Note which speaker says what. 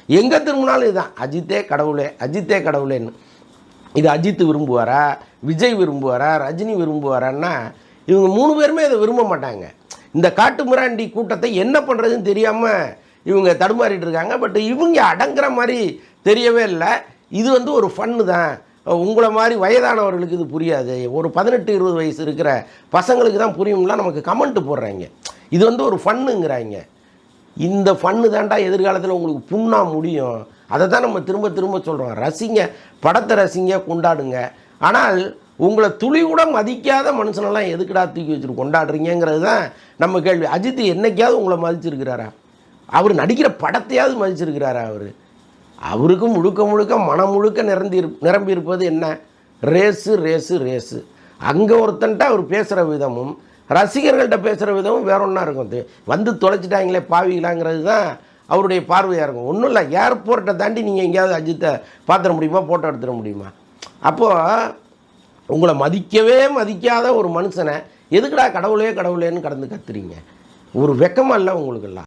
Speaker 1: எங்கே திரும்பினாலும் இதுதான், அஜித்தே கடவுளே, அஜித்தே கடவுளேன்னு. இது அஜித் விரும்புவாரா, விஜய் விரும்புவாரா, ரஜினி விரும்புவாரான்னா இவங்க 3 பேருமே இதை விரும்ப மாட்டாங்க. இந்த காட்டு மிராண்டி கூட்டத்தை என்ன பண்ணுறதுன்னு தெரியாமல் இவங்க தடுமாறிட்டு இருக்காங்க. பட் இவங்க அடங்குற மாதிரி தெரியவே இல்லை. இது ஒரு ஃபன்னு தான். உங்களை மாதிரி வயதானவர்களுக்கு இது புரியாது, ஒரு 18-20 வயசு இருக்கிற பசங்களுக்கு தான் புரியும்லாம் நமக்கு கமெண்ட் போடுறாங்க. இது ஒரு ஃபன்னுங்கிறாங்க. இந்த ஃபன்னு தாண்டா எதிர்காலத்தில் உங்களுக்கு புண்ணா முடியும். அதை தான் நம்ம திரும்ப திரும்ப சொல்கிறோம். ரசிங்க, படத்தை ரசிங்க, கொண்டாடுங்க. ஆனால் உங்களை துளி கூட மதிக்காத மனுஷனெல்லாம் எதுக்குடா தூக்கி வச்சுட்டு கொண்டாடுறீங்கிறது தான் நம்ம கேள்வி. அஜித் என்னைக்காவது உங்களை மதிச்சிருக்கிறாரா? அவர் நடிக்கிற படத்தையாவது மதிச்சிருக்கிறாரா? அவருக்கு முழுக்க முழுக்க மனம் முழுக்க நிரம்பி இருப்பது என்ன? Race race race. அங்கே ஒருத்தன்ட்ட அவர் பேசுகிற விதமும் ரசிகர்கள்ட்ட பேசுகிற விதமும் வேற ஒன்றா இருக்கும். தொலைச்சிட்டாங்களே பாவிகளாங்கிறது தான் அவருடைய பார்வையாக இருக்கும். ஒன்றும் இல்லை, ஏர்போர்ட்டை தாண்டி நீங்கள் எங்கேயாவது அஜித்தை பார்த்துட முடியுமா, ஃபோட்டோ எடுத்துட முடியுமா? அப்போது உங்களை மதிக்கவே மதிக்காத ஒரு மனுஷனை எதுக்குடா கடவுளே கடவுளேன்னு கடந்து கத்துறீங்க? ஒரு வெக்கமாக இல்லை உங்களுக்கெல்லாம்?